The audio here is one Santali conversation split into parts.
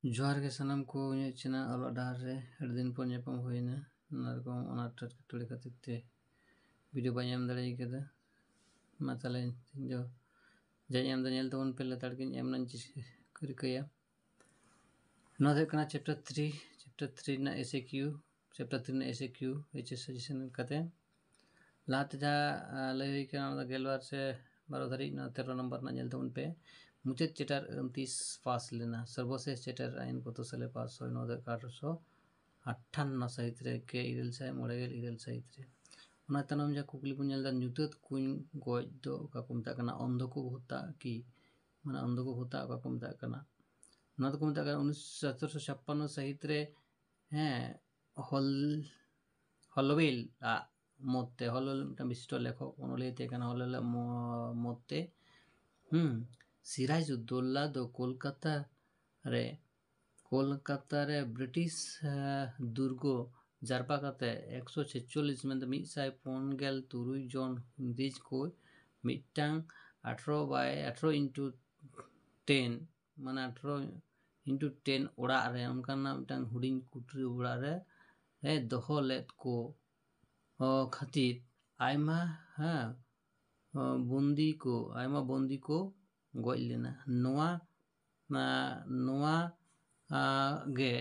जोहार के सनम को चैनल अलग डार रे अड़ी दिन पर ñapam हुईना नारको ओना टटकटुड़ी खातिर ते वीडियो बाय एम दाड़े केदा मा ताले जो जाय एम दाñel तो उन पहले तड़के एम नन कर कया नो दे कना चैप्टर 3 ना एसएक्यू चैप्टर 3 ना एसएक्यू एच सजेशन कते लात जा लई के ना गेलवार से 12 धरी ना 13 नंबर ना ñel तो उन पे मुझे चैप्टर 29 पास लेना सर्वश्रेष्ठ चैप्टर आइन को साले पास हो 1958 साहित रे के इरल साय मोड़ेगेल इरल साहित रे ओना तनम जा कुकली बु ñel दा ñुतत कुñ गoj दो का को मता कना अंध को होता की माने अंध को होता का को मता कना ना तो को मता कना 1756 साहित रे हैं हलवेल आ मते हलवेल मिटा विशिष्ट लेखक ओनले ते कना हलवेल मते सिराजुद्दौला दो कोलकाता रे ब्रिटिश दुर्गो जारपा काते 146 में 147 जन इंग्रेज को मिटांग 18 into 10 माने 18 into 10 ओड़ा रे उनकाना मिटांग हुडिंग कुटरी ओड़ा रे दोहो लेत को खातिर आयमा बंदी को गoj लेना नोआ गे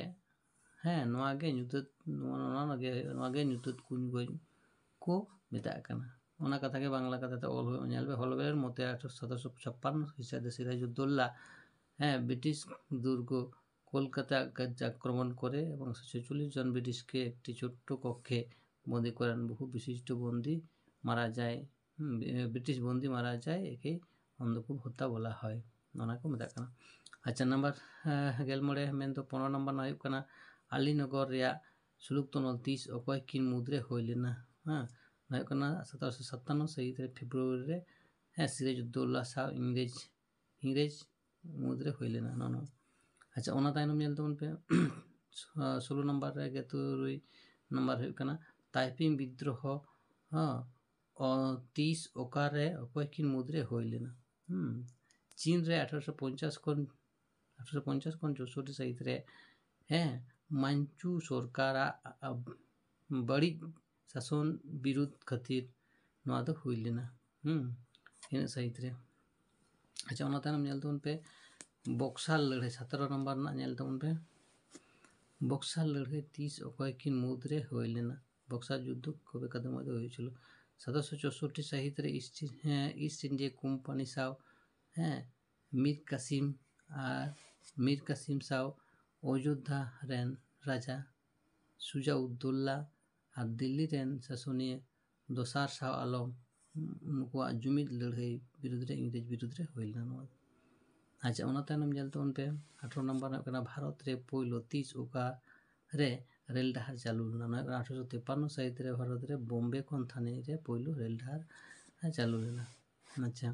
ñुतत कुñ गoj को मेता कना ओना कथा के बांग्ला कथा ते ऑल ñel बे हलवेल मते 1756 हिसाब से सिराजुद्दौला ब्रिटिश दुर्ग কলকাতা আক্রমণ করে এবং 46 জন ব্রিটিশকে একটি ছোট্ট কক্ষে বন্দী করেন বহু বিশিষ্ট বন্দী মারা যায় ব্রিটিশ বন্দী মারা যায় একে অন্ধকূপ হত্যা বলা হয় ওনা को মেতা কানা अच्छा नंबर गेल मोड़े मेन तो 15 नंबर ना हुई कना अलीनगर रिया सुलुक तो 30 अकय किन मुद्रे होय लेना ना हुई कना 1757 सही रे फेब्रुआरी रे सिराजुद्दौला सा इंग्रेज मुद्रे होय लेना नो अच्छा ओना तायनम ñel तो उन पे 16 नंबर रे गे तुरुई नंबर हुई कना ताइपिंग विद्रोह 30 ओकारे अकय किन मुद्रे होय लेना चीन रे 1850 खन 64 सहित रे मांचू सरकार बड़ी शासन विरुद्ध खातिर नवा दो हुई लेना इन सहित रे अच्छा ओना तायनम ñel तो उन पे बक्सर लड़ाई 17 नंबर ना ñel तो उन पे बक्सर लड़ाई 30 अकय किन मुद्रे होय लेना बक्सर युद्ध कबे कदम मध्य होइছিল 1764 सहित रे ईस्ट इंडिया कोम्पानी साव मीर कासिम साव अयोध्या रेन राजा सुजाउद्दौला और दिल्ली रेन शासनीय दोसार शाह आलम उनको जुमिद लड़ाई विरुद्ध रे इंग्रेज विरुद्ध रे होइल ना अच्छा ओना तायनम ñel तो उन पे 18 नंबर ना भारत रे पोइलो 30 ओका रे रेल डहार चालू लेना 1853 सहित रे भारत रे बॉम्बे खन थाने रे पोइलो रेल डहार चालू लेना अच्छा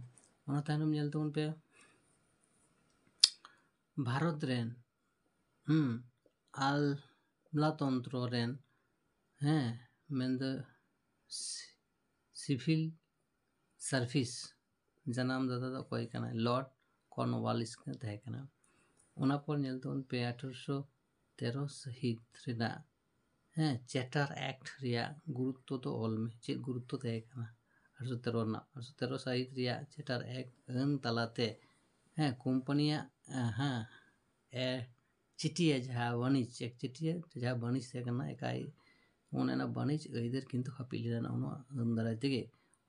ओना तायनम ñel तो उन पे भारत रेन आमलातंत्र रेन मेंद सिविल सर्विस जनाम दादा तो कोई कना लॉर्ड कॉर्नवालिस के तहे कना ओना पर ñel तो उन पे 1813 सहित रेना चैटर एक्ट रिया गुरुत्व तो ऑल में चेत गुरुत्व तहे कना 1813 सहित रिया चैटर एक्ट अन तलाते कंपनिया चिटिया जहाँ वाणिज्य एक चिटिया जहाँ वाणिज्य तहे कना एकाई ओना वाणिज्य इधर किंतु हापी लेना ओना अंदराय तेगे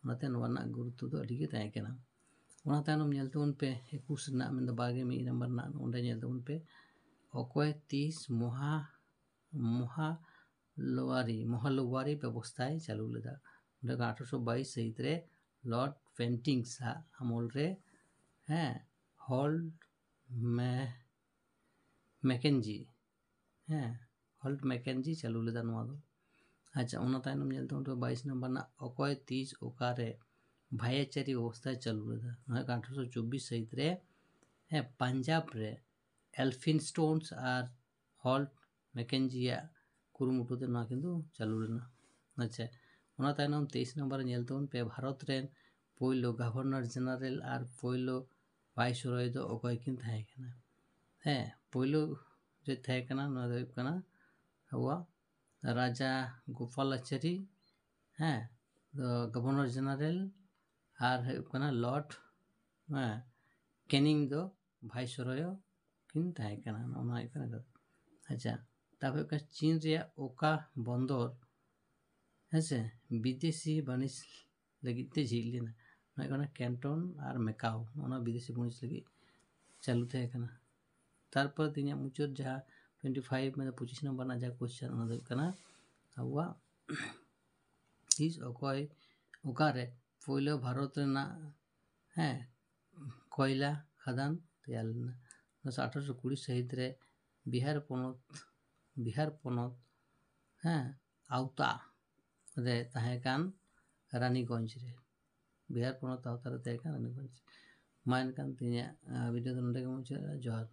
ओनाते नोना गुरुत्व तो अडी के तहे कना ओना तायनम ñel तो उन पे 21 ना मेन बागे मी नंबर ना ओंडे ñel तो उन पे अकय 30 महालवारी व्यवस्थाएं चालू लेदा ओंडे 1822 सहित रे लॉर्ड पेंटिंग्स अमल रे हॉल्ट मैकेंजी चालू लेदा नवा दो अच्छा ओना तायनम ñel तो उन पे 22 नंबर ना अकय 30 ओकारे भाईचारी व्यवस्था चालू लेदा 1824 सहित रे पंजाब रे एल्फिनस्टोन्स और हॉल्ट मैकेंजिया कुरुमुटु ते ना किंतु चालू लेना अच्छा ओना तायनम 23 नंबर ñel तो उन पे भारत रेन पोइलो गवर्नर जनरल और पोइलो वाइसरॉय दो अकय किन थाहे कना पोइलो ᱛᱟᱦᱮᱸ ᱠᱟᱱᱟ ᱱᱚᱣᱟ ᱫᱚ ᱦᱩᱭᱩᱜ ᱠᱟᱱᱟ ᱟᱵᱚᱣᱟᱜ ᱨᱟᱡᱟ ᱜᱳᱯᱟᱞᱟᱪᱟᱨী, ᱦᱮᱸ, ᱜᱚভᱚᱨᱱᱚᱨ ᱡᱮনারেল, ᱟᱨ ᱦᱩᱭᱩᱜ ᱠᱟᱱᱟ ᱞᱚর্ড, হ্যাঁ, ক্যানিং ᱫᱚ ভাইসরয় কিন ᱛᱟᱦᱮᱸ ᱠᱟᱱᱟ। ᱚᱱᱟ ᱦᱩᱭᱩᱜ ᱠᱟᱱᱟ ᱠᱟᱛᱷᱟ। ᱟᱪᱪᱷᱟ, ᱛᱟᱨᱯᱚᱨ ᱦᱩᱭᱩᱜ ᱠᱟᱱᱟ চীন ᱨᱮᱭᱟᱜ ᱚᱠᱟ বন্দর ᱦᱮᱸᱥᱮ বিদেশি বাণিজ্য ᱞᱟᱹᱜᱤᱫ তে ᱡᱷᱤᱡ ᱞᱮᱱᱟ? ᱚᱱᱟ ᱦᱩᱭᱩᱜ ᱠᱟᱱᱟ ᱠᱮᱱᱴᱚᱱ ᱟᱨ ᱢᱮᱠᱟও, ᱚᱱᱟ ᱵᱤᱫᱮᱥᱤ ᱵᱟণᱤᱡᱽ ᱞᱟᱹᱜᱤᱫ ᱪᱟᱹᱞᱩ ᱛᱟᱦᱮᱸ ᱠᱟᱱᱟ। ᱛᱟᱨᱯᱚর ᱤᱧᱟᱹᱜ ᱢᱩᱪᱟᱹᱫ ᱡᱟᱦᱟᱸ 25 ᱢᱟᱱᱮ 25 ᱱᱚᱢᱵᱚᱨ ᱨᱮᱱᱟᱜ ᱡᱟᱦᱟᱸ কোশ্চেন, ᱚᱱᱟ ᱫᱚ ᱦᱩᱭᱩᱜ ᱠᱟᱱᱟ ᱟᱵᱚᱣᱟᱜ ᱛᱤᱥ ᱚᱠᱚᱭ ᱚᱠᱟᱨᱮ ᱯᱳᱭᱞᱳ ᱵᱷᱟᱨᱚᱛ ᱨᱮᱱᱟᱜ, ᱦᱮᱸ, কয়লা খাদান ᱛᱮᱭᱟর ᱞᱮᱱᱟ? 1820 ᱥᱟᱹᱦᱤᱛ ᱨᱮ ᱵᱤᱦᱟᱨ ᱯᱚᱱᱚᱛ, ᱦᱮᱸ, ᱟᱣᱛᱟ ᱨᱮ ᱛᱟᱦᱮᱸ ᱠᱟᱱ ᱨᱟᱱᱤᱜᱚᱧᱡᱽ ᱨᱮ, ᱵᱤᱦᱟᱨ ᱯᱚᱱᱚᱛ ᱟᱣᱛᱟ ᱨᱮ ᱛᱟᱦᱮᱸ ᱠᱟᱱ ᱨᱟᱱᱤᱜᱚᱧᱡᱽ। ᱢᱟ ᱮᱱᱠᱷᱟᱱ ᱛᱮᱦᱮᱧᱟᱜ ᱵᱷᱤᱰᱤᱭᱳ ᱫᱚ ᱱᱚᱸᱰᱮ ᱜᱮ ᱢᱩᱪᱟᱹᱫ। ᱡᱚᱦᱟᱨ।